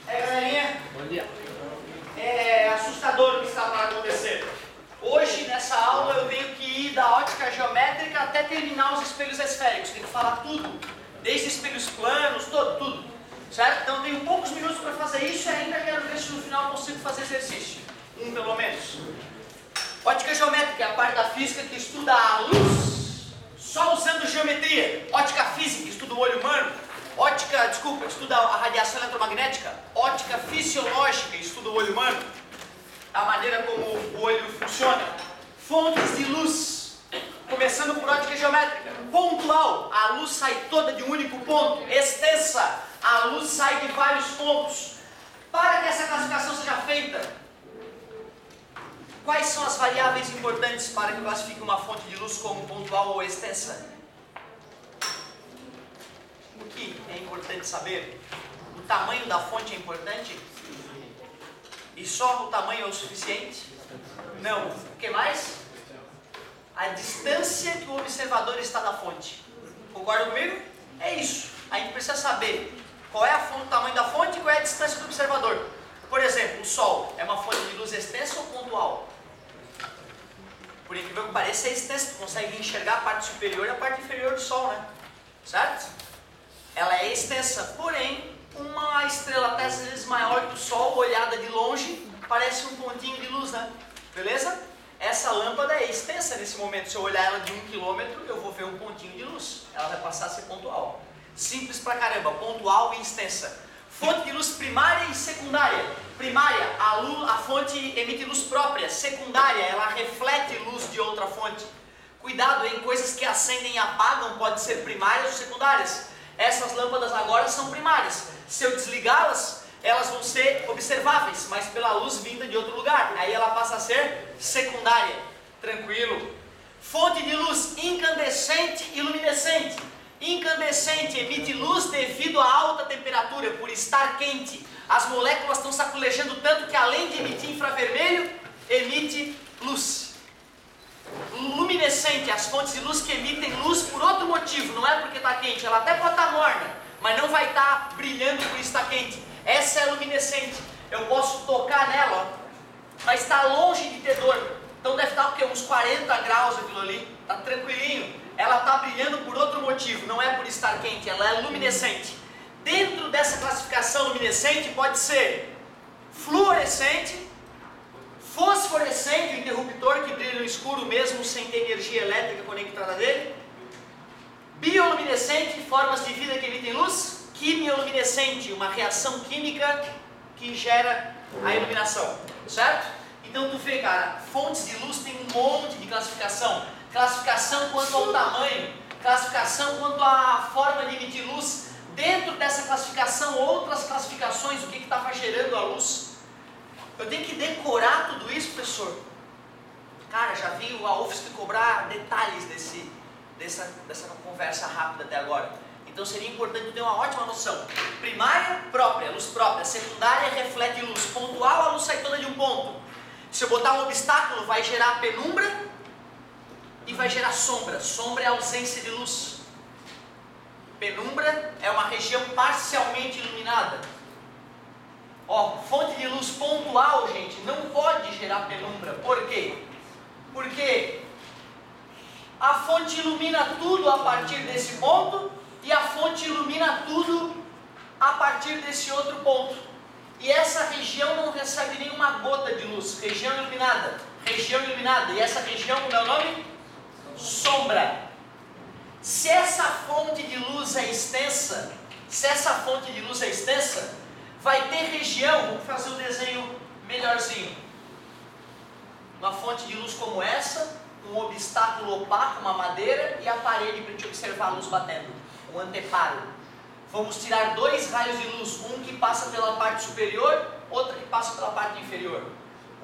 Galerinha? Bom dia. É assustador o que está para acontecer. Hoje, nessa aula, eu tenho que ir da ótica geométrica até terminar os espelhos esféricos. Tenho que falar tudo, desde espelhos planos, tudo. Certo? Então, eu tenho poucos minutos para fazer isso e ainda quero ver se no final eu consigo fazer exercício. Pelo menos. Ótica geométrica é a parte da física que estuda a luz só usando geometria. Ótica física estuda o olho humano. Estuda a radiação eletromagnética. Ótica fisiológica estuda o olho humano, a maneira como o olho funciona. Fontes de luz, começando por ótica geométrica. Pontual, a luz sai toda de um único ponto. Extensa, a luz sai de vários pontos. Para que essa classificação seja feita, quais são as variáveis importantes para que classifique uma fonte de luz como pontual ou extensa? O que é importante saber? O tamanho da fonte é importante? E só o tamanho é o suficiente? Não. O que mais? A distância que o observador está da fonte. Concorda comigo? É isso. A gente precisa saber qual é o tamanho da fonte e qual é a distância do observador. Por exemplo, o Sol é uma fonte de luz extensa ou pontual? Por incrível que pareça, é extensa. Tu consegue enxergar a parte superior e a parte inferior do Sol, né? Certo? Ela é extensa, porém, uma estrela até às vezes maior que o Sol, olhada de longe, parece um pontinho de luz, né? Beleza? Essa lâmpada é extensa nesse momento. Se eu olhar ela de 1 km, eu vou ver um pontinho de luz. Ela vai passar a ser pontual. Simples pra caramba, pontual e extensa. Fonte de luz primária e secundária. Primária, a fonte emite luz própria. Secundária, ela reflete luz de outra fonte. Cuidado, em coisas que acendem e apagam, pode ser primárias ou secundárias. Essas lâmpadas agora são primárias. Se eu desligá-las, elas vão ser observáveis, mas pela luz vinda de outro lugar. Aí ela passa a ser secundária. Tranquilo. Fonte de luz incandescente e luminescente. Incandescente emite luz devido à alta temperatura, por estar quente. As moléculas estão sacolejando tanto que, além de emitir infravermelho, emite luz. Luminescente, as fontes de luz que emitem luz por outro motivo, não é porque está quente, ela até pode estar morna, mas não vai estar brilhando por estar quente. Essa é luminescente, eu posso tocar nela, mas está longe de ter dor. Então deve estar o quê? Uns 40 graus aquilo ali, está tranquilinho. Ela está brilhando por outro motivo, não é por estar quente, ela é luminescente. Dentro dessa classificação, luminescente pode ser fluorescente, fosforescente, o interruptor que brilha no escuro mesmo sem ter energia elétrica conectada dele. Bioluminescente, formas de vida que emitem luz. Quimioluminescente, uma reação química que gera a iluminação, certo? Então tu vê, cara, fontes de luz tem um monte de classificação. Classificação quanto ao tamanho, classificação quanto à forma de emitir luz. Dentro dessa classificação, outras classificações, o que estava gerando a luz. Eu tenho que decorar tudo isso, professor? Cara, já vi a UFSC cobrar detalhes dessa conversa rápida até agora. Então seria importante ter uma ótima noção. Primária, própria, luz própria. Secundária, reflete luz. Pontual, a luz sai toda de um ponto. Se eu botar um obstáculo, vai gerar penumbra e vai gerar sombra. Sombra é ausência de luz. Penumbra é uma região parcialmente iluminada. Ó, fonte de luz pontual, gente, não pode gerar penumbra. Por quê? Porque a fonte ilumina tudo a partir desse ponto e a fonte ilumina tudo a partir desse outro ponto. E essa região não recebe nenhuma gota de luz. Região iluminada. Região iluminada. E essa região, como é o nome? Sombra. Se essa fonte de luz é extensa, vai ter região, vamos fazer um desenho melhorzinho. Uma fonte de luz como essa, um obstáculo opaco, uma madeira e a parede para a gente observar a luz batendo, um anteparo. Vamos tirar dois raios de luz, um que passa pela parte superior, outro que passa pela parte inferior.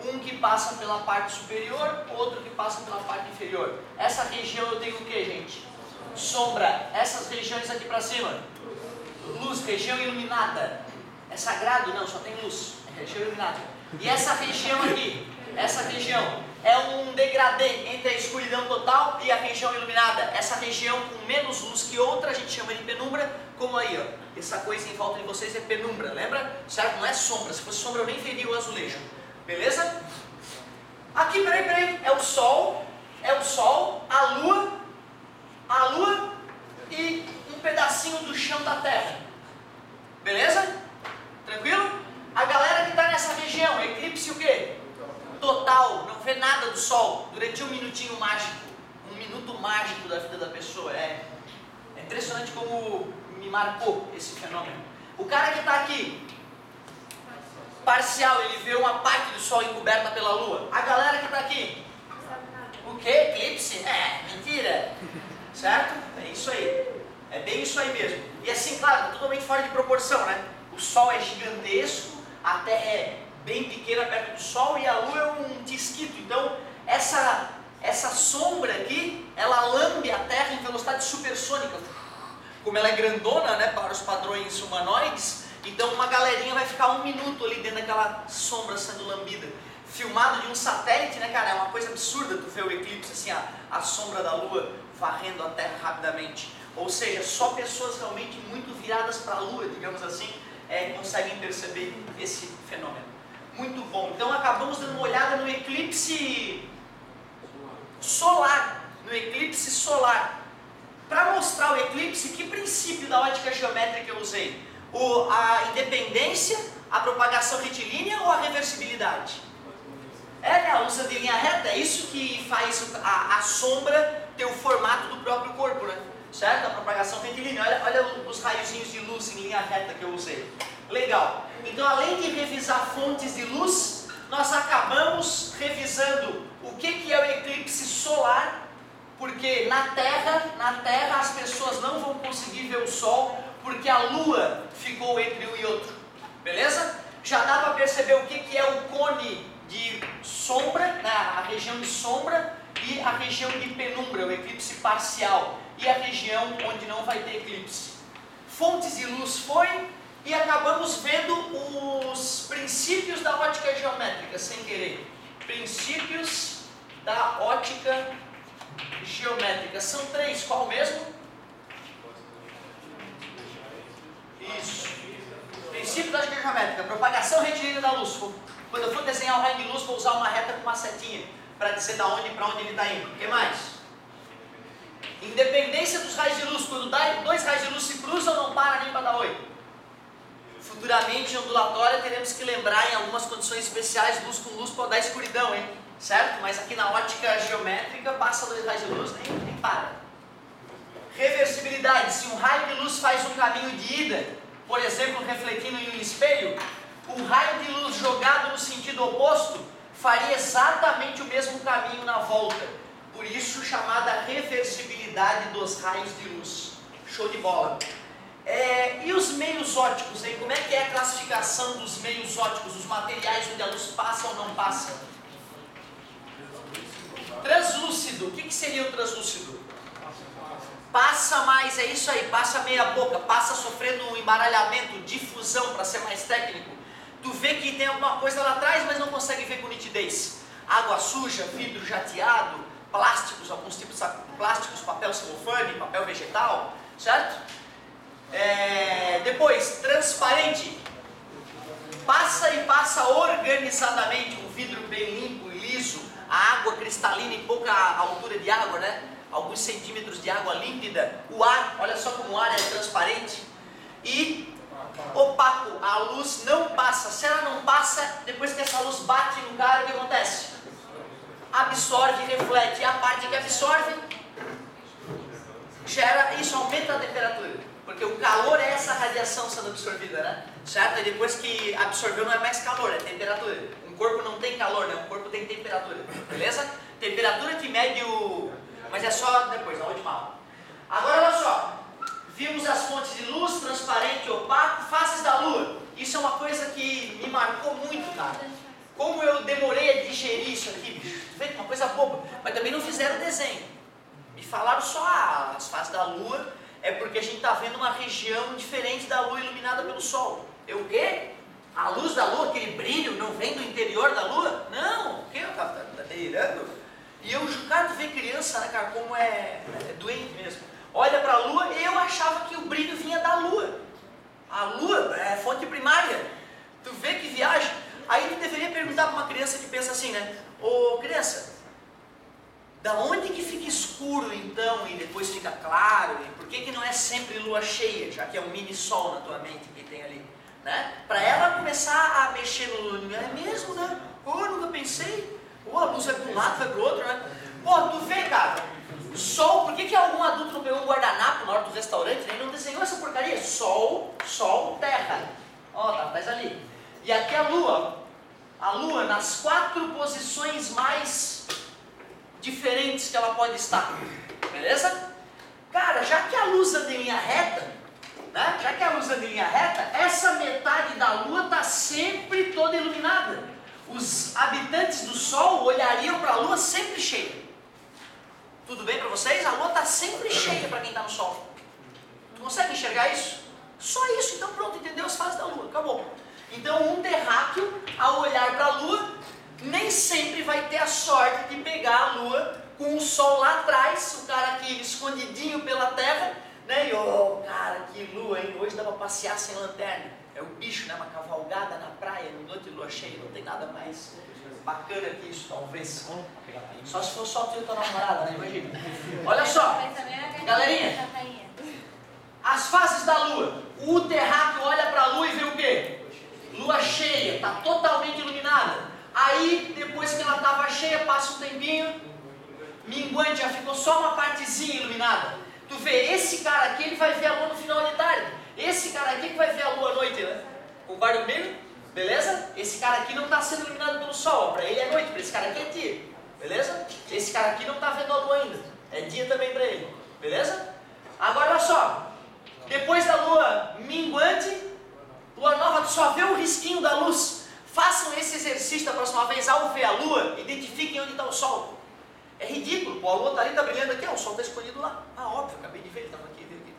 Um que passa pela parte superior, outro que passa pela parte inferior. Essa região eu tenho o que, gente? Sombra. Essas regiões aqui para cima, luz, região iluminada. É sagrado? Não, só tem luz. É região iluminada. E essa região aqui, essa região é um degradê entre a escuridão total e a região iluminada. Essa região com menos luz que outra a gente chama de penumbra, como aí, ó. Essa coisa em volta de vocês é penumbra, lembra? Certo? Não é sombra. Se fosse sombra eu nem veria o azulejo. Beleza? Aqui, peraí, é o Sol, a Lua e um pedacinho do chão da Terra. Beleza? Tranquilo? A galera que está nessa região, eclipse o quê? Total, não vê nada do Sol durante um minutinho mágico. Um minuto mágico da vida da pessoa. É impressionante como me marcou esse fenômeno. O cara que está aqui, parcial, ele vê uma parte do Sol encoberta pela Lua. A galera que está aqui, o que? Eclipse? É, mentira. Certo? É isso aí. É bem isso aí mesmo. E assim, claro, totalmente fora de proporção, né? O Sol é gigantesco, a Terra é bem pequena perto do Sol e a Lua é um tisquito. Então, essa sombra aqui, ela lambe a Terra em velocidade supersônica. Como ela é grandona, né, para os padrões humanoides, então uma galerinha vai ficar um minuto ali dentro daquela sombra sendo lambida. Filmado de um satélite, né, cara? É uma coisa absurda tu ver o eclipse, assim, a sombra da Lua varrendo a Terra rapidamente. Ou seja, só pessoas realmente muito viradas para a Lua, digamos assim, conseguem perceber esse fenômeno. Muito bom. Então acabamos dando uma olhada no eclipse solar. Para mostrar o eclipse, que princípio da ótica geométrica eu usei? A independência, a propagação retilínea ou a reversibilidade? Né? A usa de linha reta, é isso que faz a sombra ter o formato do próprio corpo, né? Certo? A propagação retilínea. Olha os raiozinhos de luz em linha reta que eu usei. Legal. Então, além de revisar fontes de luz, nós acabamos revisando o que é o eclipse solar, porque na Terra as pessoas não vão conseguir ver o Sol, porque a Lua ficou entre um e outro. Beleza? Já dá para perceber o que é o cone de sombra, né? A região de sombra e a região de penumbra, o eclipse parcial, e a região onde não vai ter eclipse. Fontes de luz foi, e acabamos vendo os princípios da ótica geométrica, sem querer. Princípios da ótica geométrica. São 3, qual mesmo? Isso. Princípio da ótica geométrica, propagação retilínea da luz. Quando eu for desenhar um raio de luz, vou usar uma reta com uma setinha, para dizer da onde para onde ele está indo. O que mais? Independência dos raios de luz. Quando 2 raios de luz se cruzam, não para nem para dar oi. Futuramente, em ondulatória, teremos que lembrar, em algumas condições especiais, luz com luz pode dar escuridão, hein? Certo? Mas aqui na ótica geométrica, passa 2 raios de luz, nem para. Reversibilidade. Se um raio de luz faz um caminho de ida, por exemplo, refletindo em um espelho, o raio de luz jogado no sentido oposto faria exatamente o mesmo caminho na volta. Por isso, chamada reversibilidade dos raios de luz. Show de bola. E os meios ópticos, hein? Como é que é a classificação dos meios ópticos, os materiais onde a luz passa ou não passa? Translúcido. O que seria o translúcido? Passa mais, é isso aí, passa meia boca, passa sofrendo um embaralhamento, difusão, para ser mais técnico. Tu vê que tem alguma coisa lá atrás, mas não consegue ver com nitidez. Água suja, vidro jateado, plásticos, alguns tipos de plásticos, papel celofane, papel vegetal, certo? Depois, transparente. Passa e passa organizadamente, um vidro bem limpo e liso, a água cristalina em pouca altura de água, né? Alguns centímetros de água límpida. O ar, olha só como o ar é transparente. E opaco, a luz não passa. Se ela não passa, depois que essa luz bate no cara, o que acontece? Absorve e reflete. E a parte que absorve gera, isso aumenta a temperatura. Porque o calor é essa radiação sendo absorvida, né? Certo? E depois que absorveu não é mais calor, é temperatura. Um corpo não tem calor, né? Um corpo tem temperatura. Beleza? Temperatura que mede o... Mas é só depois, na última aula. Agora olha só. Vimos as fontes de luz, transparente, opaco, faces da lua. Isso é uma coisa que me marcou muito, cara. Como eu demorei a digerir isso aqui, bicho. Vê, uma coisa boba. Mas também não fizeram desenho. Me falaram só as faces da lua. É porque a gente está vendo uma região diferente da lua iluminada pelo sol. O quê? A luz da lua, aquele brilho, não vem do interior da lua? Não, o quê? Tá delirando? E eu, cara, tu vê criança, né, cara, como é doente mesmo. Olha para a lua e eu achava que o brilho vinha da lua. A lua é fonte primária. Tu vê que viagem. Aí tu deveria perguntar para uma criança que pensa assim, né? Ô criança, da onde que fica escuro então e depois fica claro? E por que não é sempre lua cheia, já que é um mini sol na tua mente que tem ali? Né? Para ela começar a mexer no... É mesmo, né? Pô, nunca pensei. Pô, a luz vai para um lado, vai para o outro, né? Pô, tu vê, cara, sol, por que algum adulto não pegou um guardanapo na hora do restaurante e não desenhou essa porcaria? Sol, sol, terra. Ó, tá ali. E aqui a lua nas 4 posições mais diferentes que ela pode estar. Beleza? Cara, já que a luz anda em linha reta, né? Já que a luz anda em linha reta, essa metade da lua está sempre toda iluminada. Os habitantes do Sol olhariam para a lua sempre cheia. Tudo bem para vocês? A lua está sempre cheia para quem está no Sol. Tu consegue enxergar isso? Só isso, então pronto, entendeu as fases da lua, acabou. Então um terráqueo, ao olhar para a lua, nem sempre vai ter a sorte de pegar a lua com o Sol lá atrás, o cara aqui escondidinho pela terra, né? E cara, que lua, hein? Hoje dá para passear sem lanterna. É o bicho, né? Uma cavalgada na praia, no noite de lua cheia, não tem nada mais bacana que isso, talvez. Só se for só tu e tua namorada, né? Imagina. Olha só, galerinha, as fases da lua. O terráqueo olha para a lua e vê o quê? Lua cheia, está totalmente iluminada. Aí, depois que ela estava cheia, passa um tempinho, minguante, já ficou só uma partezinha iluminada. Tu vê, esse cara aqui, ele vai ver a lua no final de tarde. Esse cara aqui que vai ver a lua à noite, né? Concorda comigo? Beleza? Esse cara aqui não está sendo iluminado pelo sol, para ele é noite, para esse cara aqui é dia. Beleza? Esse cara aqui não está vendo a lua ainda, é dia também para ele. Beleza? Agora olha só, depois da lua minguante, lua nova, tu só vê o risquinho da luz. Façam esse exercício da próxima vez, ao ver a lua, identifiquem onde está o sol. É ridículo, pô, a lua está ali, está brilhando aqui, ó, o sol está escondido lá. Ah, óbvio, acabei de ver, ele estava aqui, veio aqui.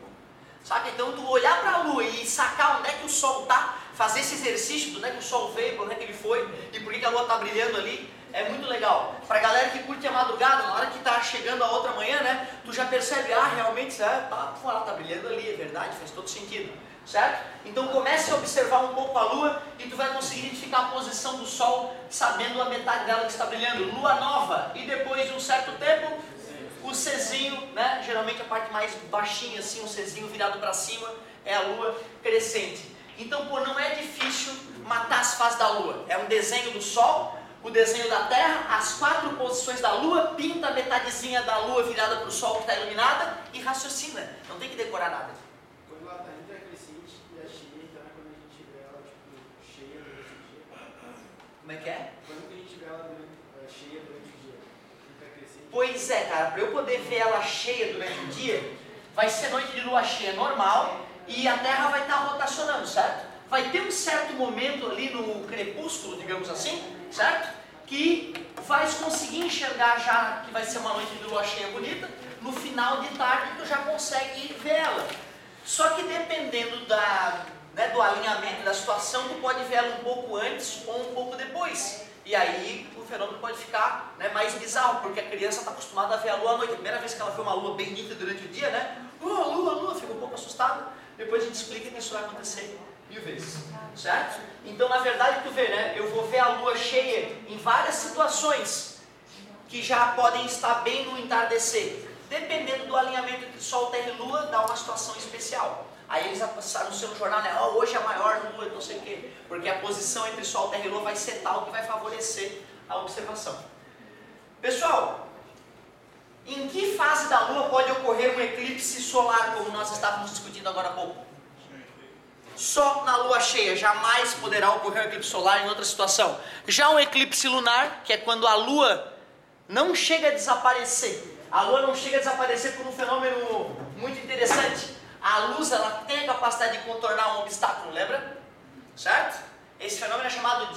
Saca? Então tu olhar para a lua e sacar onde é que o sol está, fazer esse exercício de onde é que o sol veio, para onde é que ele foi e por que a lua está brilhando ali, é muito legal. Para a galera que curte a madrugada, na hora que está chegando a outra manhã, né, tu já percebe, realmente, ela está brilhando ali, é verdade, faz todo sentido. Certo? Então comece a observar um pouco a lua e tu vai conseguir identificar a posição do sol, sabendo a metade dela que está brilhando. Lua nova, e depois de um certo tempo, o Czinho, né? Geralmente a parte mais baixinha assim, o Czinho virado para cima, é a lua crescente. Então, pô, não é difícil matar as fases da lua. É um desenho do sol, o desenho da terra, as 4 posições da lua, pinta a metadezinha da lua virada para o sol que está iluminada e raciocina. Não tem que decorar nada. Quando ela está entre a crescente e a cheia, então é quando a gente vê ela tipo, cheia durante o dia. Como é que é? Quando que a gente vê ela cheia durante o dia? Entre a crescente. Pois é, cara, para eu poder ver ela cheia durante o dia, vai ser noite de lua cheia normal e a Terra vai estar rotacionando, certo? Vai ter um certo momento ali no crepúsculo, digamos assim, certo? Que vai conseguir enxergar já que vai ser uma noite de lua cheia bonita, no final de tarde tu já consegue ver ela. Só que dependendo do alinhamento da situação, tu pode ver ela um pouco antes ou um pouco depois. E aí o fenômeno pode ficar, né, mais bizarro, porque a criança está acostumada a ver a lua à noite. A primeira vez que ela vê uma lua bem nítida durante o dia, né? Lua, fica um pouco assustada. Depois a gente explica que isso vai acontecer 1000 vezes. Certo? Então, na verdade, tu vê, né? Eu vou ver a lua cheia em várias situações que já podem estar bem no entardecer. Dependendo do alinhamento entre Sol, Terra e Lua, dá uma situação especial. Aí eles anunciam no jornal, né? Hoje é a maior lua, não sei o quê. Porque a posição entre Sol, Terra e Lua vai ser tal que vai favorecer a observação. Pessoal, em que fase da Lua pode ocorrer um eclipse solar, como nós estávamos discutindo agora há pouco? Só na Lua cheia, jamais poderá ocorrer um eclipse solar em outra situação. Já um eclipse lunar, que é quando a Lua não chega a desaparecer. A Lua não chega a desaparecer por um fenômeno muito interessante. A luz, ela tem a capacidade de contornar um obstáculo, lembra? Certo? Esse fenômeno é chamado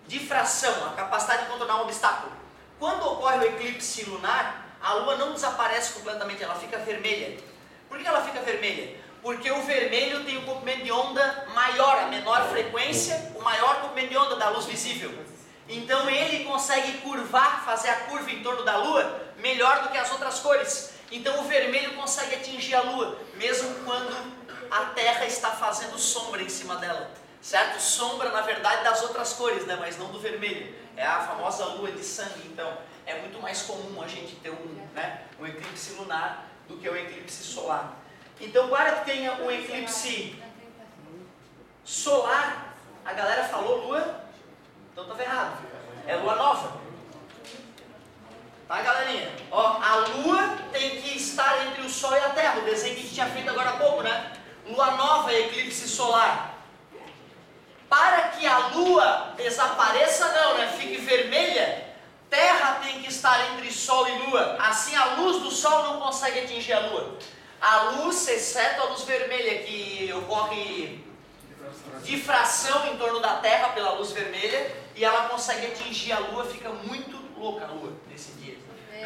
difração, a capacidade de contornar um obstáculo. Quando ocorre o eclipse lunar, a Lua não desaparece completamente, ela fica vermelha. Por que ela fica vermelha? Porque o vermelho tem um comprimento de onda maior, a menor frequência, o maior comprimento de onda da luz visível. Então ele consegue curvar, fazer a curva em torno da Lua melhor do que as outras cores. Então o vermelho consegue atingir a Lua, mesmo quando a Terra está fazendo sombra em cima dela. Certo? Sombra, na verdade, das outras cores, né? Mas não do vermelho. É a famosa Lua de sangue. Então é muito mais comum a gente ter um eclipse lunar do que o eclipse solar. Então para que tenha um eclipse solar, a galera falou Lua, então estava errado. É Lua nova. Tá, galerinha? Ó, a Lua tem que estar entre o Sol e a Terra. O desenho que a gente tinha feito agora há pouco, né? Lua nova é eclipse solar. Para que a Lua desapareça, não, né? Fique vermelha, Terra tem que estar entre Sol e Lua. Assim a luz do Sol não consegue atingir a Lua. A luz, exceto a luz vermelha, que ocorre difração em torno da Terra pela luz vermelha, e ela consegue atingir a Lua, fica muito louca a Lua nesse dia.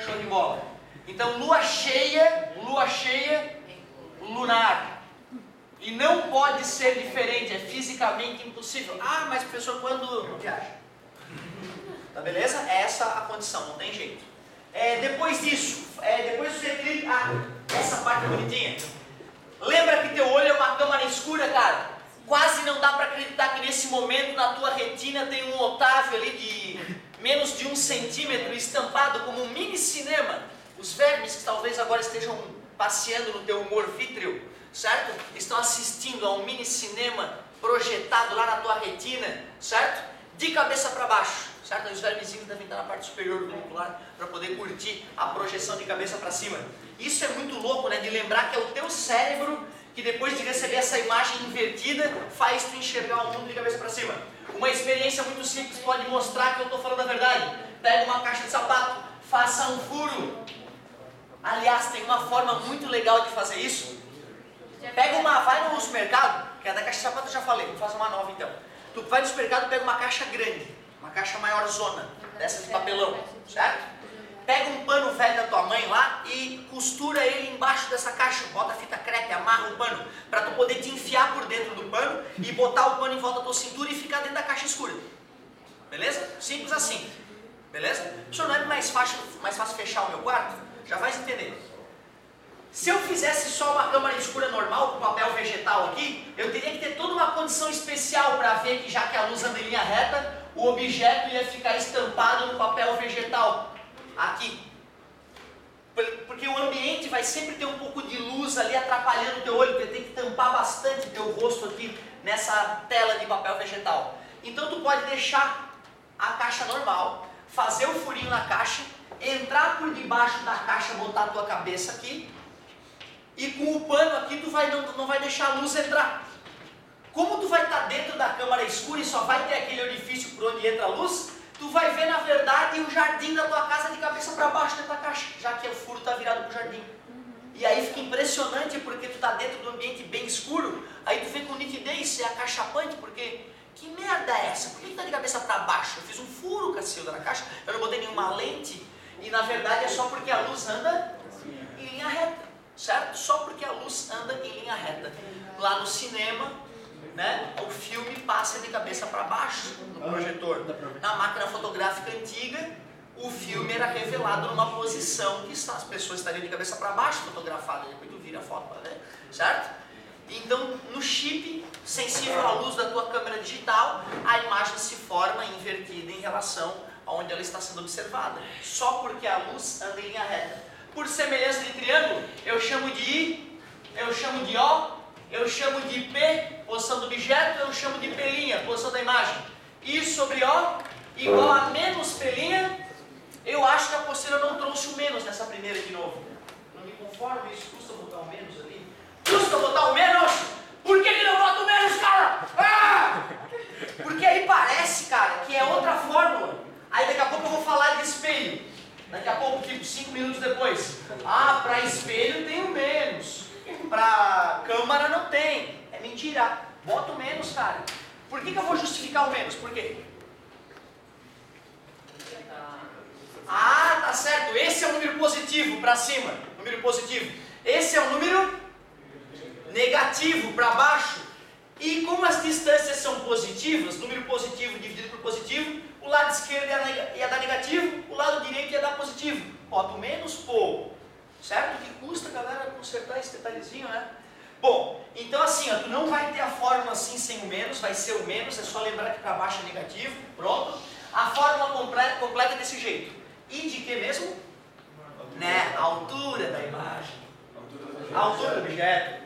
Show de bola. Então lua cheia lunar. E não pode ser diferente, é fisicamente impossível. Ah, mas professor, quando não viaja? Tá beleza? É essa a condição, não tem jeito. Depois disso, depois você clica. Essa parte bonitinha. Lembra que teu olho é uma câmara escura, cara? Quase não dá para acreditar que nesse momento na tua retina tem um Otávio ali de menos de 1 centímetro estampado como um mini cinema. Os vermes que talvez agora estejam passeando no teu humor vítreo, certo? Estão assistindo a um mini cinema projetado lá na tua retina, certo? De cabeça para baixo, certo? Os vermezinhos devem estar na parte superior do ocular para poder curtir a projeção de cabeça para cima. Isso é muito louco, né? De lembrar que é o teu cérebro que depois de receber essa imagem invertida faz tu enxergar o mundo de cabeça para cima. Uma experiência muito simples pode mostrar que eu estou falando a verdade. Pega uma caixa de sapato, faça um furo. Aliás, tem uma forma muito legal de fazer isso. Vai no supermercado, que é da caixa de sapato eu já falei, vou fazer uma nova então. Tu vai no supermercado e pega uma caixa grande, uma caixa maior zona, dessa de papelão, certo? Pega um pano velho da tua mãe lá e costura ele embaixo dessa caixa, bota fita crepe, amarra o pano, para tu poder te enfiar por dentro do pano e botar o pano em volta da tua cintura e ficar dentro da caixa escura. Beleza? Simples assim. Beleza? Senhor, não é mais fácil fechar o meu quarto? Já vais entender. Se eu fizesse só uma câmara escura normal, com papel vegetal aqui, eu teria que ter toda uma condição especial para ver que, já que a luz anda em linha reta, o objeto ia ficar estampado no papel vegetal, aqui. Porque o ambiente vai sempre ter um pouco de luz ali atrapalhando o teu olho, porque tem que tampar bastante o teu rosto aqui nessa tela de papel vegetal. Então tu pode deixar a caixa normal, fazer o furinho na caixa, entrar por debaixo da caixa, botar a tua cabeça aqui, e com o pano aqui tu não vai deixar a luz entrar. Como tu vai estar dentro da câmara escura e só vai ter aquele orifício por onde entra a luz, tu vai ver na verdade o jardim da tua casa de cabeça para baixo dentro da caixa, já que o furo está virado para o jardim. E aí fica impressionante porque tu está dentro do ambiente bem escuro, aí tu vê com nitidez, é acachapante, porque que merda é essa? Por que está de cabeça para baixo? Eu fiz um furo, Cacilda, na caixa, eu não botei nenhuma lente, e na verdade é só porque a luz anda em linha reta, certo? Só porque a luz anda em linha reta. Lá no cinema, né, o filme passa de cabeça para baixo no projetor. Na máquina fotográfica antiga, o filme era revelado numa posição que as pessoas estariam de cabeça para baixo fotografadas, depois tu vira a foto, né? Certo? Então, no chip sensível à luz da tua câmera digital, a imagem se forma invertida em relação a onde ela está sendo observada, só porque a luz anda em linha reta. Por semelhança de triângulo, eu chamo de I, eu chamo de O, eu chamo de P, posição do objeto, eu chamo de P', posição da imagem. I sobre O igual a menos P'. Eu acho que a apostila não trouxe o menos nessa primeira de novo. Não me conformo, isso custa botar o menos ali. Custa botar o menos? Por que não bota o menos, cara? Ah! Porque aí parece, cara, que é outra fórmula. Aí daqui a pouco eu vou falar de espelho. Daqui a pouco, tipo 5 minutos depois. Ah, para espelho tem o menos. Para câmara não tem. É mentira. Bota o menos, cara. Por que eu vou justificar o menos? Por quê? Ah, tá certo. Esse é o número positivo para cima. Número positivo. Esse é o número negativo para baixo. E como as distâncias são positivas, número positivo dividido por positivo, o lado esquerdo ia dar negativo, o lado direito ia dar positivo. Boto menos, pô. Certo? Que custa, galera, consertar esse detalhezinho, né? Bom, então assim, ó, tu não vai ter a fórmula assim sem o menos, vai ser o menos, é só lembrar que para baixo é negativo, pronto. A fórmula completa desse jeito. I de que mesmo? Né? A altura da imagem. A altura do objeto.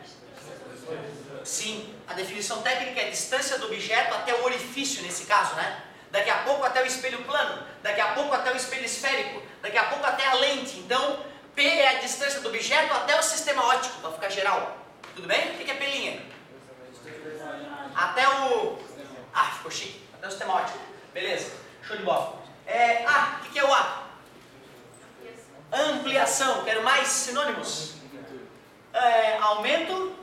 Sim, a definição técnica é distância do objeto até o orifício, nesse caso, né? Daqui a pouco até o espelho plano, daqui a pouco até o espelho esférico, daqui a pouco até a lente. Então, P é a distância do objeto até o sistema óptico, para ficar geral. Tudo bem? O que é P'? Até o... Ah, ficou chique. Até o sistema óptico. Beleza, show de bola. O que é o A? Ampliação. Quero mais sinônimos. Aumento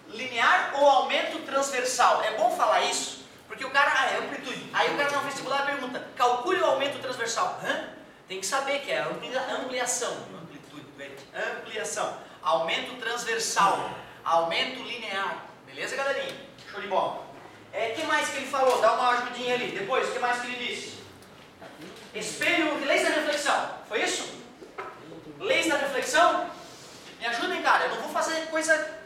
linear ou aumento transversal? É bom falar isso, porque o cara, é amplitude. Aí o cara no vestibular pergunta, calcule o aumento transversal. Tem que saber que é ampliação. Ampliação. Aumento transversal. Aumento linear. Beleza, galerinha? Show de bola. O que mais que ele falou? Dá uma ajudinha ali. Depois, o que mais que ele disse? Espelho, leis da reflexão. Foi isso? Leis da reflexão? Me ajudem, cara. Eu não vou fazer coisa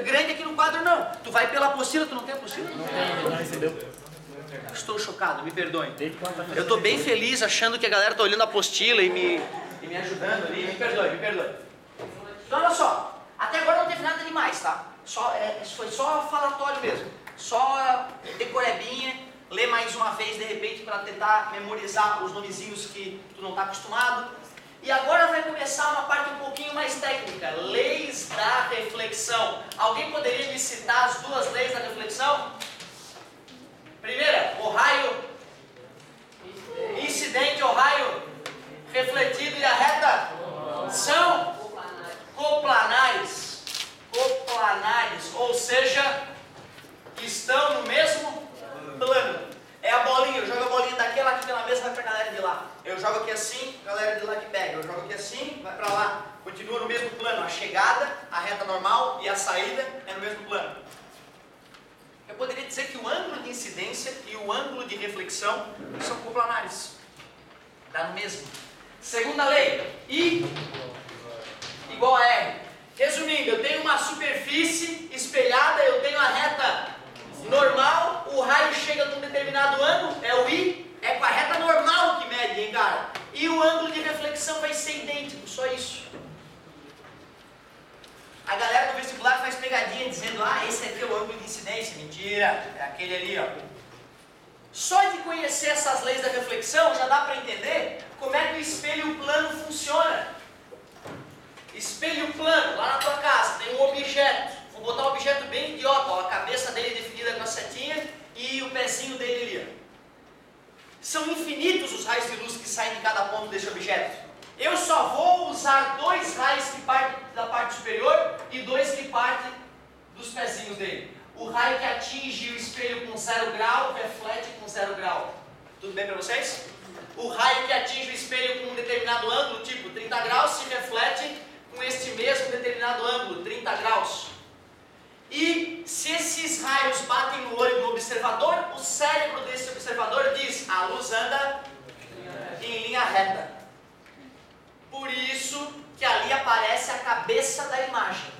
grande aqui no quadro, não. Tu vai pela apostila, tu não tem apostila? Não recebeu. Estou chocado, me perdoem. Eu estou bem feliz achando que a galera está olhando a apostila e me ajudando ali. Me perdoe, me perdoe. Então, olha só. Até agora não teve nada demais, tá? Foi só falatório mesmo. Só decorebinha. Lê mais uma vez, de repente, para tentar memorizar os nomezinhos que tu não está acostumado. E agora vai começar uma parte um pouquinho mais técnica. Leis da reflexão. Alguém poderia me citar as duas leis da reflexão? Primeira, o raio incidente, o raio refletido e a reta são coplanares. Coplanares, ou seja, estão no mesmo plano. É a bolinha, eu jogo a bolinha daquela aqui pela mesa, vai pra galera de lá. Eu jogo aqui assim, a galera de lá que pega. Eu jogo aqui assim, vai pra lá. Continua no mesmo plano. A chegada, a reta normal e a saída é no mesmo plano. Eu poderia dizer que o ângulo de incidência e o ângulo de reflexão são coplanares. Dá no mesmo. Segunda lei, I igual a R. Resumindo, eu tenho uma superfície espelhada, eu tenho a reta normal, o raio chega num determinado ângulo, é o I, é com a reta normal que mede, hein, cara? E o ângulo de reflexão vai ser idêntico, só isso. A galera do vestibular faz pegadinha dizendo, esse aqui é o ângulo de incidência. Mentira, é aquele ali, ó. Só de conhecer essas leis da reflexão já dá para entender como é que o espelho plano funciona. Espelho plano, lá na tua casa, tem um objeto. Vou botar um objeto bem idiota, ó, a cabeça dele definida com a setinha e o pezinho dele ali. São infinitos os raios de luz que saem de cada ponto desse objeto. Eu só vou usar dois raios que partem da parte superior e dois que partem dos pezinhos dele. O raio que atinge o espelho com 0 grau, reflete com 0 grau. Tudo bem para vocês? O raio que atinge o espelho com um determinado ângulo, tipo 30 graus, se reflete com este mesmo determinado ângulo, 30 graus. E se esses raios batem no olho do observador, o cérebro desse observador diz, a luz anda em linha reta. Por isso que ali aparece a cabeça da imagem.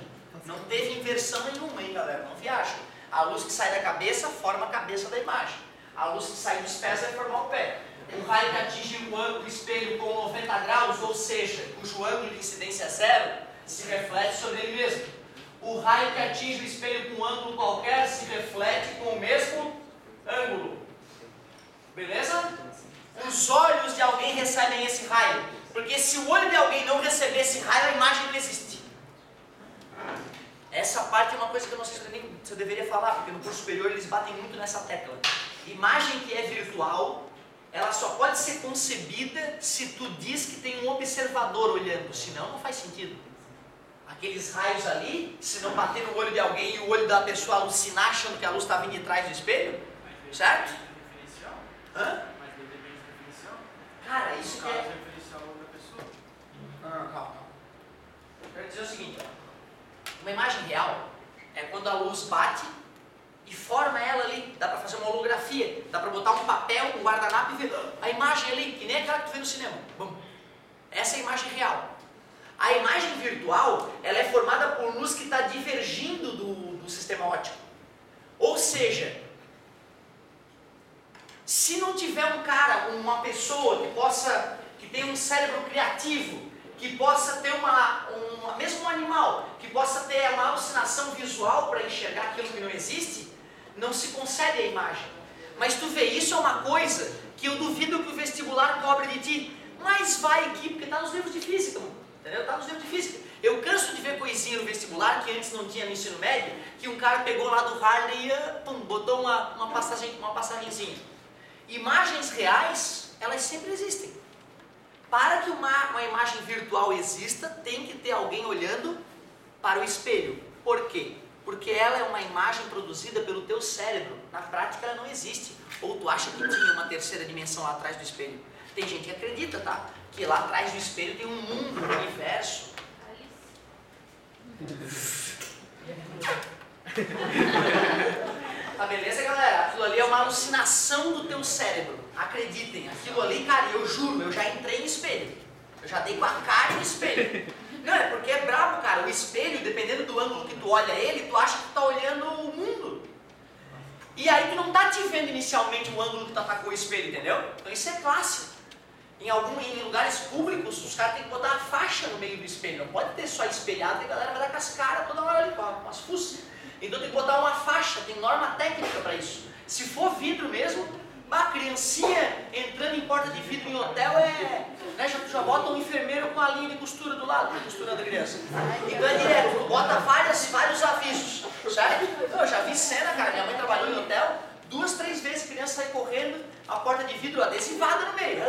Não teve inversão nenhuma, hein, galera? Não viaja. A luz que sai da cabeça forma a cabeça da imagem. A luz que sai dos pés vai formar o pé. O raio que atinge o ângulo do espelho com 90 graus, ou seja, cujo ângulo de incidência é 0, se reflete sobre ele mesmo. O raio que atinge o espelho com um ângulo qualquer se reflete com o mesmo ângulo. Beleza? Os olhos de alguém recebem esse raio. Porque se o olho de alguém não receber esse raio, a imagem não existe. Essa parte é uma coisa que eu não sei se eu deveria falar, porque no curso superior eles batem muito nessa tecla. Imagem que é virtual, ela só pode ser concebida se tu diz que tem um observador olhando, senão não faz sentido. Aqueles raios ali, se não bater no olho de alguém e o olho da pessoa alucinar achando que a luz está vindo de trás do espelho, certo? Hã? Cara, isso que é... Calma. Eu quero dizer o seguinte, ó. Uma imagem real é quando a luz bate e forma ela ali. Dá para fazer uma holografia, dá para botar um papel, um guardanapo e ver a imagem ali, que nem aquela que tu vê no cinema. Bom, essa é a imagem real. A imagem virtual, ela é formada por luz que está divergindo do sistema óptico. Ou seja, se não tiver um cara, uma pessoa que tenha um cérebro criativo, que possa ter mesmo um animal, que possa ter uma alucinação visual para enxergar aquilo que não existe, não se concede a imagem. Mas tu vê, isso é uma coisa que eu duvido que o vestibular cobre de ti. Mas vai aqui, porque está nos livros de física, entendeu? Está nos livros de física. Eu canso de ver coisinha no vestibular, que antes não tinha no ensino médio, que um cara pegou lá do Harley e botou uma passagenzinha. Imagens reais, elas sempre existem. Para que uma imagem virtual exista, tem que ter alguém olhando para o espelho. Por quê? Porque ela é uma imagem produzida pelo teu cérebro. Na prática ela não existe. Ou tu acha que tinha uma terceira dimensão lá atrás do espelho. Tem gente que acredita, tá? Que lá atrás do espelho tem um mundo, um universo. Tá beleza, galera? Aquilo ali é uma alucinação do teu cérebro. Acreditem, aquilo ali, cara, eu juro, eu já entrei em espelho. Eu já dei com a cara no espelho. Não, é porque é brabo, cara. O espelho, dependendo do ângulo que tu olha ele, tu acha que tu tá olhando o mundo. E aí tu não tá te vendo inicialmente o ângulo que tu atacou o espelho, entendeu? Então isso é clássico. Em lugares públicos, os caras têm que botar uma faixa no meio do espelho. Não pode ter só espelhado e a galera vai dar com as caras toda hora ali, com as fuças. Então tem que botar uma faixa, tem norma técnica para isso. Se for vidro mesmo, uma criancinha entrando em porta de vidro em hotel já bota um enfermeiro com a linha de costura do lado, costurando a criança. Então é direto, bota vários avisos, certo? Eu já vi cena, cara, minha mãe trabalhou em hotel, 2, 3 vezes a criança sai correndo, a porta de vidro adesivada no meio,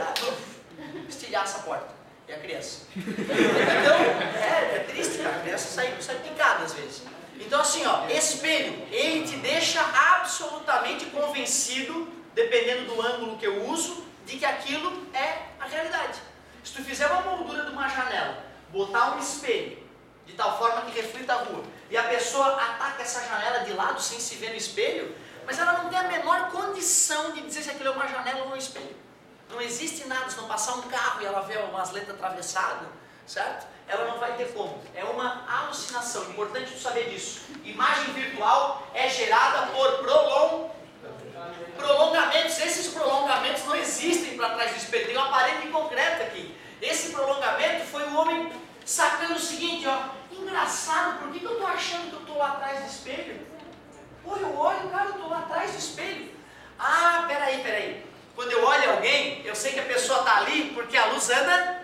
estilhaça a porta, e a criança. Então, é triste, cara, a criança sai picada às vezes. Então assim, ó, espelho, ele te deixa absolutamente convencido, dependendo do ângulo que eu uso, de que aquilo é a realidade. Se tu fizer uma moldura de uma janela, botar um espelho, de tal forma que reflita a rua, e a pessoa ataca essa janela de lado sem se ver no espelho, mas ela não tem a menor condição de dizer se aquilo é uma janela ou um espelho. Não existe nada, se não passar um carro e ela vê umas letras atravessadas, certo? Ela não vai ter como. É uma alucinação, importante tu saber disso. Imagem virtual é gerada por prolongamentos. Esses prolongamentos não existem para trás do espelho, tem uma parede de concreto aqui. Esse prolongamento foi o homem sacando o seguinte, ó, engraçado, por que eu estou achando que eu estou lá atrás do espelho? Pô, eu olho, cara, eu estou lá atrás do espelho. Ah, peraí. Quando eu olho alguém, eu sei que a pessoa está ali porque a luz anda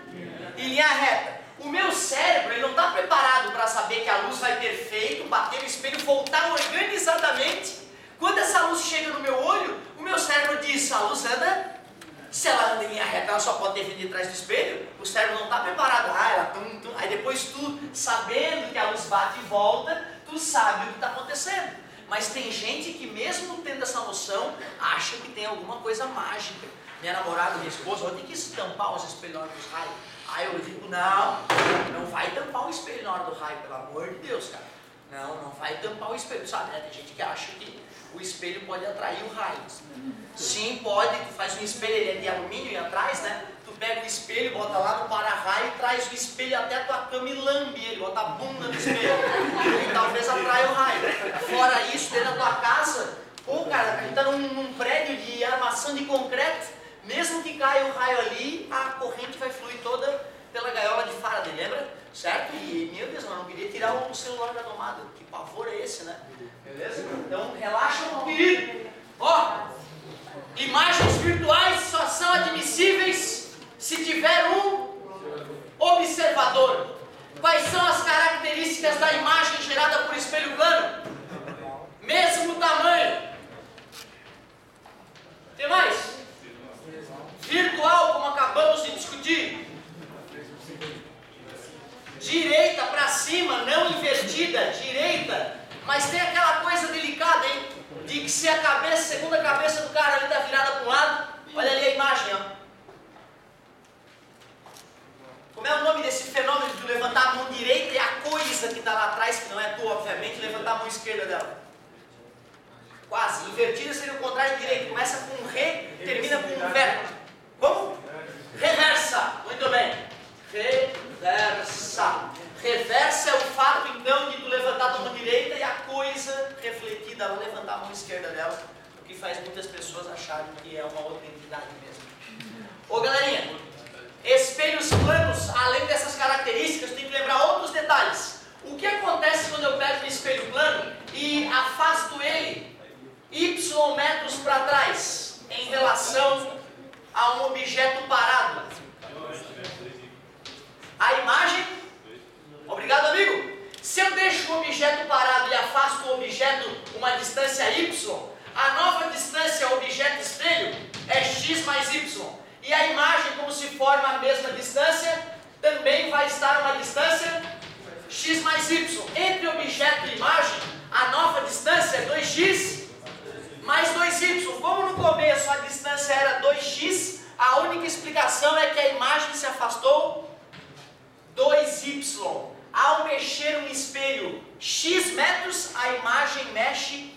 em linha reta. O meu cérebro, ele não está preparado para saber que a luz vai ter feito, bater no espelho, voltar organizadamente. Quando essa luz chega no meu olho, o meu cérebro diz, a luz anda, se ela anda em linha reta, ela só pode ter vindo de trás do espelho. O cérebro não está preparado. Aí depois tu, sabendo que a luz bate e volta, tu sabe o que está acontecendo. Mas tem gente que mesmo tendo essa noção, acha que tem alguma coisa mágica. Minha namorada, minha esposa, vou ter que estampar os espelhos na hora dos raios. Aí eu digo, não vai tampar o espelho na hora do raio, pelo amor de Deus, cara. Não vai tampar o espelho, sabe, né? Tem gente que acha que o espelho pode atrair o raio. Sim, pode, tu faz um espelho, ele é de alumínio e atrás, né? Tu pega o espelho, bota lá no para-raio, traz o espelho até a tua cama e lambe ele, bota a bunda no espelho. E talvez atraia o raio. Fora isso, dentro da tua casa, pô, cara, a gente tá num prédio de armação de concreto, mesmo que caia o raio ali, a corrente vai fluir toda pela gaiola de Faraday, lembra? Certo? E, meu Deus, eu não queria tirar o celular da tomada. Que pavor é esse, né? Beleza? Então, relaxa um pouquinho. Ó, imagens virtuais só são admissíveis se tiver um observador. Quais são as características da imagem gerada por espelho plano? Mesmo tamanho. Tem mais? Virtual, como acabamos de discutir. Direita para cima, não invertida, direita. Mas tem aquela coisa delicada, hein? De que se a segunda cabeça do cara ali está virada para um lado, olha ali a imagem, ó. Como é o nome desse fenômeno de tu levantar a mão direita e a coisa que está lá atrás, que não é tu, obviamente, levantar a mão esquerda dela? Quase. Invertida seria o contrário de direito. Começa com re, termina com ver. Como? Reversa. Muito bem. Reversa. Reversa é o fato, então, de tu levantar a mão direita e a coisa refletida, ela levantar a mão esquerda dela, o que faz muitas pessoas acharem que é uma outra entidade mesmo. Ô, galerinha, espelhos planos, além dessas características, tem que lembrar outros detalhes. O que acontece quando eu pego um espelho plano e afasto ele y metros para trás, em relação a um objeto parado? A imagem... Obrigado, amigo. Se eu deixo o objeto parado e afasto o objeto uma distância y, a nova distância objeto espelho é x mais y. E a imagem, como se forma a mesma distância, também vai estar uma distância x mais y. Entre objeto e imagem, a nova distância é 2x mais 2y. Como no começo a distância era 2x, a única explicação é que a imagem se afastou 2y. Ao mexer um espelho x metros, a imagem mexe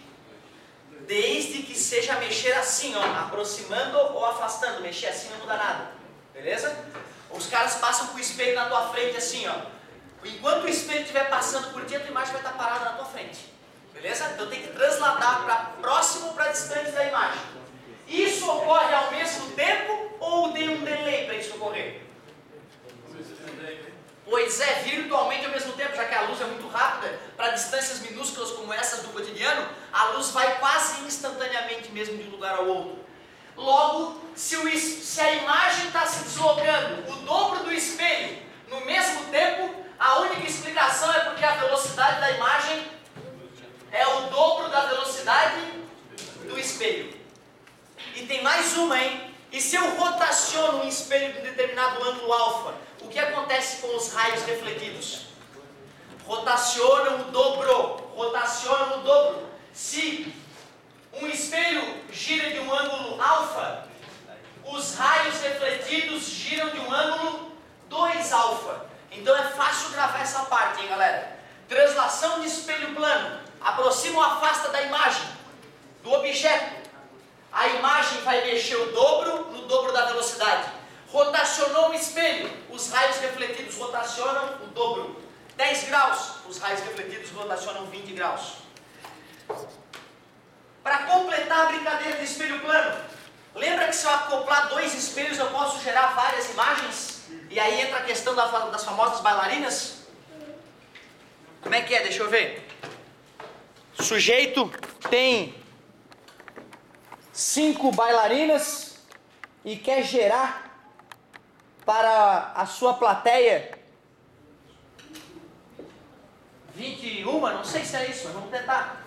desde que seja mexer assim, ó, aproximando ou afastando. Mexer assim não muda nada, beleza? Os caras passam com o espelho na tua frente assim, ó. Enquanto o espelho estiver passando por ti, a tua imagem vai estar parada na tua frente, beleza? Então tem que transladar para próximo ou para distante da imagem. Isso ocorre ao mesmo tempo ou tem um delay para isso ocorrer? Pois é, virtualmente ao mesmo tempo, já que a luz é muito rápida, para distâncias minúsculas como essas do cotidiano, a luz vai quase instantaneamente mesmo de um lugar ao outro. Logo, se a imagem está se deslocando o dobro do espelho no mesmo tempo, a única explicação é porque a velocidade da imagem é o dobro da velocidade do espelho. E tem mais uma, hein? E se eu rotaciono um espelho de determinado ângulo alfa, o que acontece com os raios refletidos? Rotacionam o dobro. Se um espelho gira de um ângulo alfa, os raios refletidos giram de um ângulo 2 alfa. Então é fácil gravar essa parte, hein, galera? Translação de espelho plano. Aproxima ou afasta da imagem, do objeto. A imagem vai mexer o dobro no dobro da velocidade. Rotacionou o espelho, os raios refletidos rotacionam o dobro. 10 graus, os raios refletidos rotacionam 20 graus. Para completar a brincadeira de espelho plano, lembra que se eu acoplar dois espelhos eu posso gerar várias imagens? E aí entra a questão das famosas bailarinas? Como é que é? Deixa eu ver. O sujeito tem 5 bailarinas e quer gerar para a sua plateia 21, não sei se é isso, mas vamos tentar.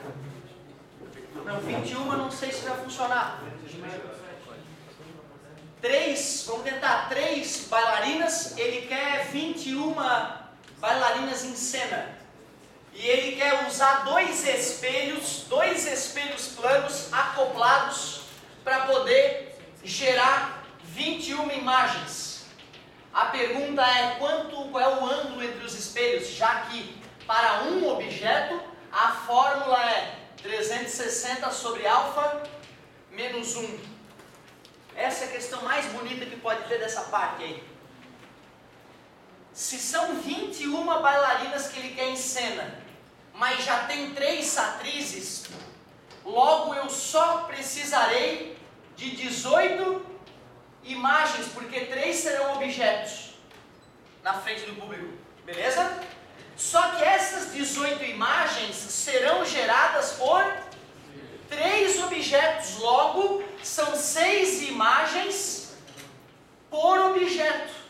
Não, 21 não sei se vai funcionar. 3, vamos tentar, 3 bailarinas, ele quer 21 bailarinas em cena. E ele quer usar dois espelhos planos acoplados para poder gerar 21 imagens. A pergunta é qual é o ângulo entre os espelhos, já que para um objeto a fórmula é 360 sobre alfa menos 1. Essa é a questão mais bonita que pode ter dessa parte aí. Se são 21 bailarinas que ele quer em cena, mas já tem 3 atrizes, logo eu só precisarei de 18 imagens, porque 3 serão objetos na frente do público, beleza? Só que essas 18 imagens serão geradas por 3 objetos, logo são 6 imagens por objeto.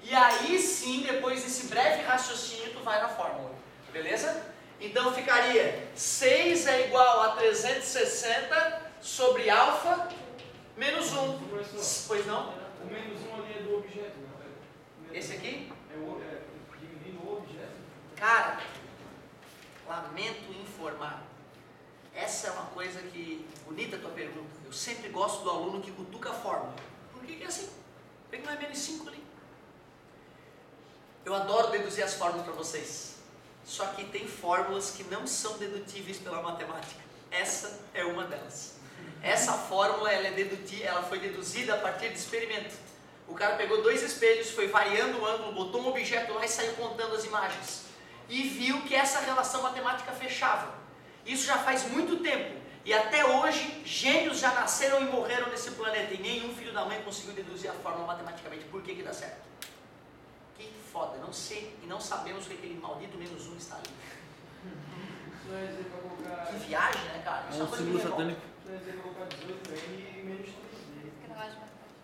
E aí sim, depois desse breve raciocínio, tu vai na fórmula, beleza? Então ficaria 6 é igual a 360 sobre alfa menos 1. Pois não? O menos 1 ali é do objeto, não é? Esse aqui? Dividindo o objeto. Cara, lamento informar. Essa é uma coisa que... Bonita a tua pergunta. Eu sempre gosto do aluno que cutuca a fórmula. Por que é assim? Por que não é menos 5 ali? Eu adoro deduzir as fórmulas para vocês. Só que tem fórmulas que não são dedutíveis pela matemática. Essa é uma delas. Essa fórmula ela foi deduzida a partir de experimento. O cara pegou 2 espelhos, foi variando o ângulo, botou um objeto lá e saiu contando as imagens. E viu que essa relação matemática fechava. Isso já faz muito tempo. E até hoje, gênios já nasceram e morreram nesse planeta. E nenhum filho da mãe conseguiu deduzir a fórmula matematicamente. Por que dá certo? Que foda, não sei. E não sabemos o que aquele maldito menos 1 está ali. Que viagem, né, cara? Isso é uma coisa que me revolta.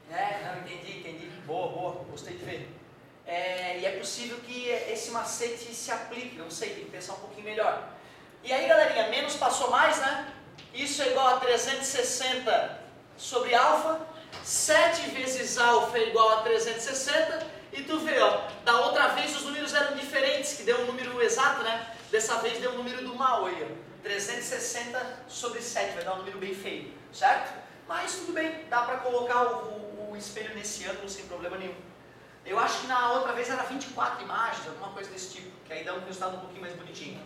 Não, entendi. Boa, gostei de ver. E é possível que esse macete se aplique, não sei, tem que pensar um pouquinho melhor. E aí, galerinha, menos passou mais, né? Isso é igual a 360 sobre alfa, 7 vezes alfa é igual a 360, e tu vê, ó, da outra vez os números eram diferentes, que deu um número exato, né? Dessa vez deu um número do mal aí, ó. 360 sobre 7, vai dar um número bem feio, certo? Mas tudo bem, dá para colocar o espelho nesse ângulo sem problema nenhum. Eu acho que na outra vez era 24 imagens, alguma coisa desse tipo, que aí dá um resultado um pouquinho mais bonitinho.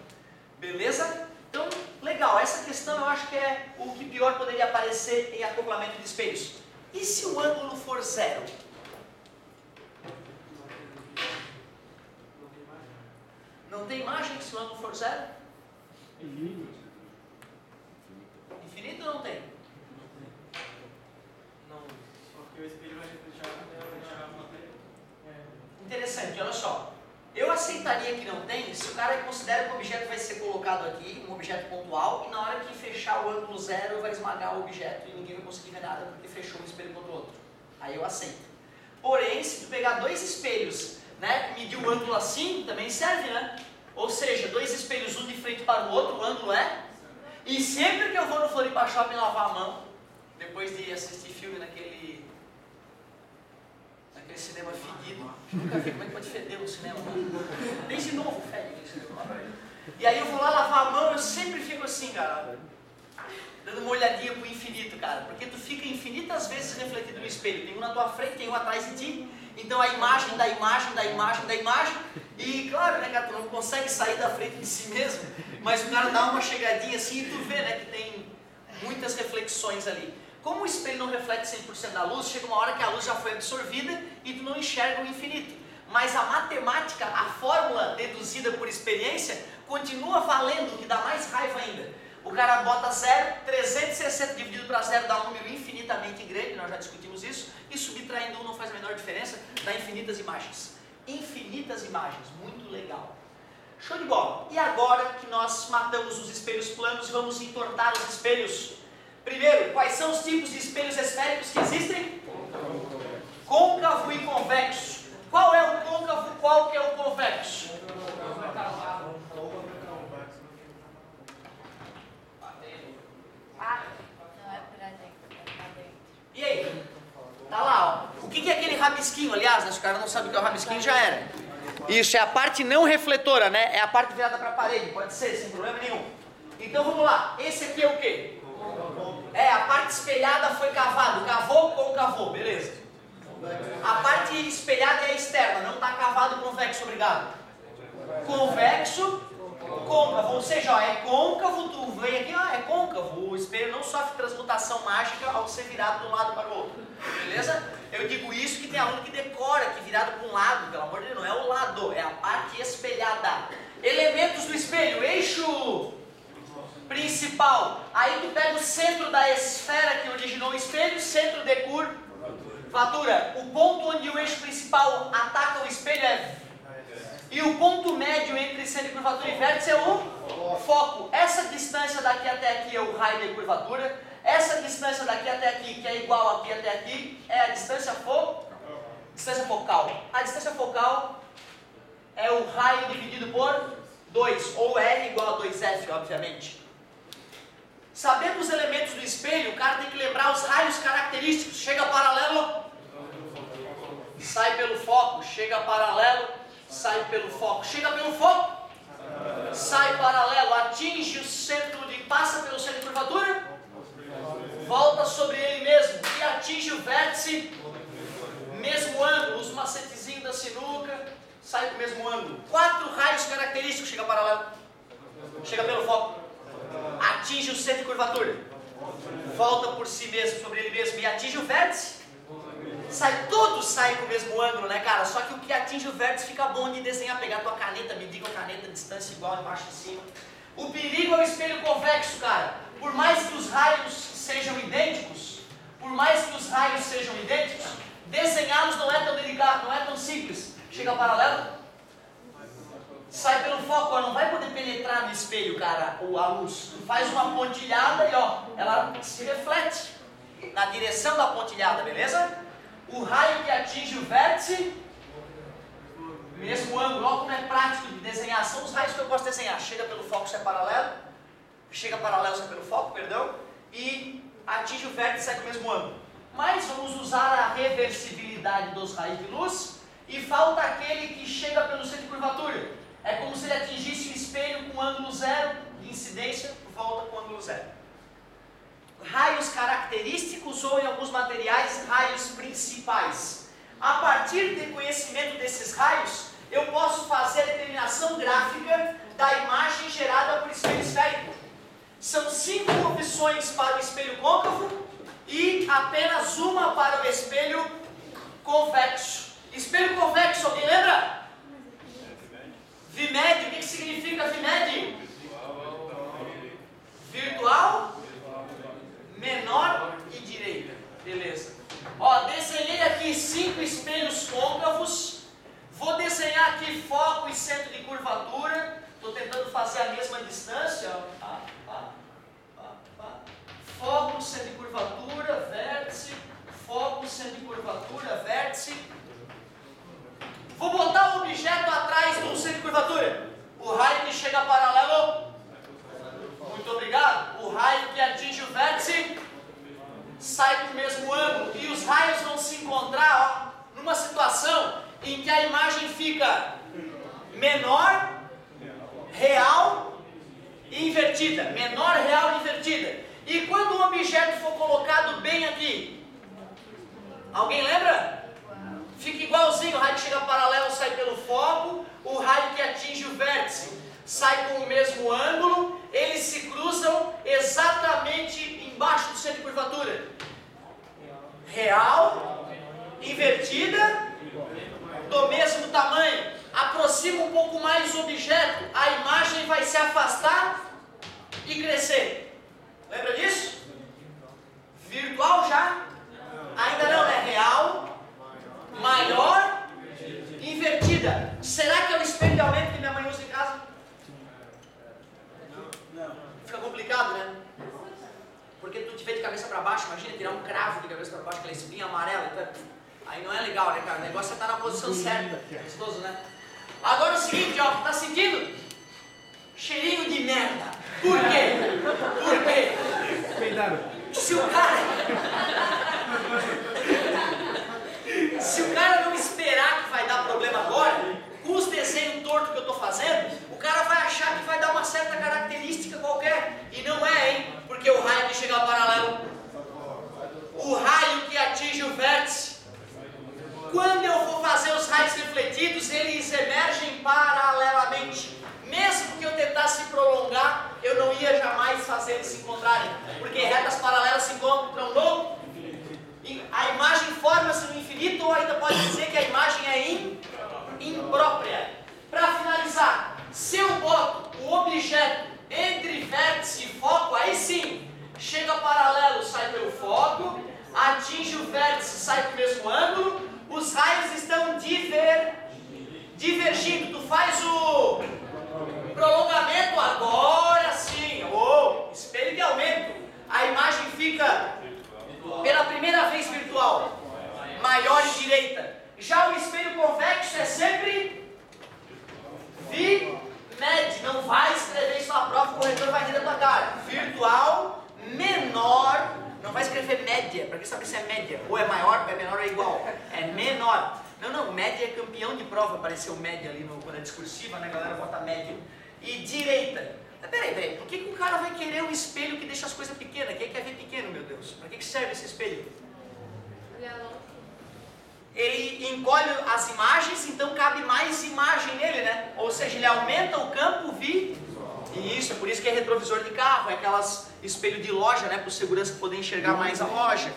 Beleza? Então, legal, essa questão eu acho que é o que pior poderia aparecer em acoplamento de espelhos. E se o ângulo for 0? Não tem imagem se o ângulo for 0? Infinito ou não tem? Não, porque o espelho vai refletir a matéria. Interessante, olha só. Eu aceitaria que não tem se o cara considera que o objeto vai ser colocado aqui, um objeto pontual, e na hora que fechar o ângulo 0 vai esmagar o objeto e ninguém vai conseguir ver nada porque fechou um espelho contra o outro. Aí eu aceito. Porém, se tu pegar 2 espelhos, né, medir o ângulo assim, também serve, né? Ou seja, 2 espelhos, um de frente para o outro, o ângulo é. E sempre que eu vou no Floripa Shopping lavar a mão, depois de assistir filme naquele cinema fedido, nunca vi como é que pode feder o cinema, desde novo fede aquele cinema. E aí eu vou lá lavar a mão, eu sempre fico assim, cara, dando uma olhadinha pro infinito, cara, porque tu fica infinitas vezes refletido no espelho, tem um na tua frente, tem um atrás de ti, então a imagem da imagem, e claro, né, cara, tu não consegue sair da frente de si mesmo, mas o cara dá uma chegadinha assim e tu vê, né, que tem muitas reflexões ali. Como o espelho não reflete 100% da luz, chega uma hora que a luz já foi absorvida e tu não enxerga o infinito. Mas a matemática, a fórmula deduzida por experiência, continua valendo, o que dá mais raiva ainda. O cara bota 0, 360 dividido para 0 dá um número infinitamente grande, nós já discutimos isso, e subtraindo 1 não faz a menor diferença, dá infinitas imagens. Infinitas imagens, muito legal. Show de bola. E agora que nós matamos os espelhos planos, vamos entortar os espelhos. Primeiro, quais são os tipos de espelhos esféricos que existem? Côncavo e convexo. Qual é o côncavo, qual que é o convexo? E aí? Tá lá, ó. O que é aquele rabisquinho? Aliás, se o cara não sabe o que é o rabisquinho, já era. Isso, é a parte não refletora, né? É a parte virada para a parede, pode ser, sem problema nenhum. Então vamos lá, esse aqui é o quê? A parte espelhada foi cavado, cavou, concavou, beleza. A parte espelhada é a externa, não está cavado, convexo, obrigado. Convexo, côncavo, ou seja, ó, é côncavo, tu vem aqui, é côncavo, o espelho não sofre transmutação mágica ao ser virado de um lado para o outro, beleza? Eu digo isso que tem aluno que decora, que virado para um lado, pelo amor de Deus, não é o lado, é a parte espelhada. Elementos do espelho, eixo principal, aí tu pega o centro da esfera que originou o espelho, centro de curvatura, o ponto onde o eixo principal ataca o espelho é e o ponto médio entre centro de curvatura e vértice é o foco. Essa distância daqui até aqui é o raio de curvatura, essa distância daqui até aqui, que é igual aqui até aqui, é a distância focal. A distância focal é o raio dividido por 2, ou R igual a 2F, obviamente. Sabendo os elementos do espelho, o cara tem que lembrar os raios característicos. Chega paralelo, sai pelo foco. Chega paralelo, sai pelo foco. Chega pelo foco, sai paralelo. Atinge o centro de... passa pelo centro de curvatura, volta sobre ele mesmo e atinge o vértice, mesmo ângulo. Usa o macetezinho da sinuca, sai com o mesmo ângulo. 4 raios característicos. Chega paralelo, chega pelo foco, atinge o centro de curvatura? Volta por si mesmo, sobre ele mesmo, e atinge o vértice? Todos saem com o mesmo ângulo, né, cara? Só que o que atinge o vértice fica bom de desenhar, pegar tua caneta, medir com a caneta, distância igual embaixo e cima. O perigo é o espelho convexo, cara. Por mais que os raios sejam idênticos, desenhá-los não é tão delicado, não é tão simples. Chega paralelo, sai pelo foco, ó, não vai poder penetrar no espelho, cara, a luz. Tu faz uma pontilhada e ó, ela se reflete na direção da pontilhada, beleza? O raio que atinge o vértice, mesmo ângulo, olha como é prático de desenhar. São os raios que eu posso desenhar. Chega pelo foco, sai paralelo. Chega paralelo, sai pelo foco, perdão. E atinge o vértice, sai com o mesmo ângulo. Mas vamos usar a reversibilidade dos raios de luz. E falta aquele que chega pelo centro de curvatura. É como se ele atingisse o espelho com ângulo zero de incidência, volta com ângulo zero. Raios característicos ou, em alguns materiais, raios principais. A partir do conhecimento desses raios, eu posso fazer a determinação gráfica da imagem gerada por espelho esférico. São 5 opções para o espelho côncavo e apenas uma para o espelho convexo. Espelho convexo, alguém lembra? VMED, o que significa VMED? Virtual, menor e direita. Beleza. Ó, desenhei aqui 5 espelhos côncavos. Vou desenhar aqui foco e centro de curvatura. Estou tentando fazer a mesma distância. Foco, centro de curvatura, vértice. Foco, centro de curvatura, vértice. Vou botar o objeto atrás do centro de curvatura. O raio que chega paralelo. Muito obrigado. O raio que atinge o vértice sai com o mesmo ângulo. E os raios vão se encontrar, ó, numa situação em que a imagem fica menor, real e invertida. Menor, real e invertida. E quando o objeto for colocado bem aqui, alguém lembra? Fica igualzinho, o raio que chega paralelo sai pelo foco, o raio que atinge o vértice sai com o mesmo ângulo, eles se cruzam exatamente embaixo do centro de curvatura. Real, invertida, do mesmo tamanho. Aproxima um pouco mais o objeto, a imagem vai se afastar e crescer. Lembra disso? Virtual já? Ainda não, é real, maior, invertida. Será que é o espelho de aumento que minha mãe usa em casa? Não. Fica complicado, né? Porque tu te vê de cabeça para baixo, imagina tirar um cravo de cabeça para baixo, aquela espinha amarela, então, aí não é legal, né, cara? O negócio é estar na posição certa, é gostoso, né? Agora é o seguinte, ó, tá sentindo? Cheirinho de merda. Por quê? Por quê? Se o cara não esperar que vai dar problema agora, com os desenhos tortos que eu estou fazendo, o cara vai achar que vai dar uma certa característica qualquer. E não é, hein? Porque o raio que chega paralelo, o raio que atinge o vértice, quando eu for fazer os raios refletidos, eles emergem paralelamente. Mesmo que eu tentasse prolongar, eu não ia jamais fazer eles se encontrarem. Porque retas paralelas se encontram no... A imagem forma-se no infinito, ou ainda pode dizer que a imagem é imprópria. Para finalizar, se eu boto o objeto entre vértice e foco, aí sim, chega paralelo, sai pelo foco, atinge o vértice, sai com o mesmo ângulo, os raios estão divergindo. Tu faz o prolongamento agora sim, espelho de aumento, a imagem fica pela primeira vez virtual, maior e direita. Já o espelho convexo é sempre VMED. Não vai escrever isso na prova, o corretor vai rir da tua cara. Virtual, menor, não vai escrever média, para quem sabe se é média, ou é maior, ou é menor, ou é igual. É menor. Não, média é campeão de prova, apareceu média ali quando é discursiva, né, a galera bota média. E direita. Mas peraí, por que o cara vai querer um espelho que deixa as coisas pequenas? Quem quer ver pequeno, meu Deus? Para que serve esse espelho? Ele encolhe as imagens, então cabe mais imagem nele, né? Ou seja, ele aumenta o campo visual. Isso, isso, é por isso que é retrovisor de carro, é aquelas espelho de loja, né, para os seguranças poderem enxergar mais a loja.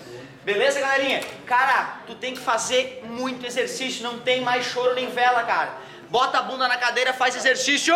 Beleza, galerinha? Cara, tu tem que fazer muito exercício, não tem mais choro nem vela, cara. Bota a bunda na cadeira, faz exercício!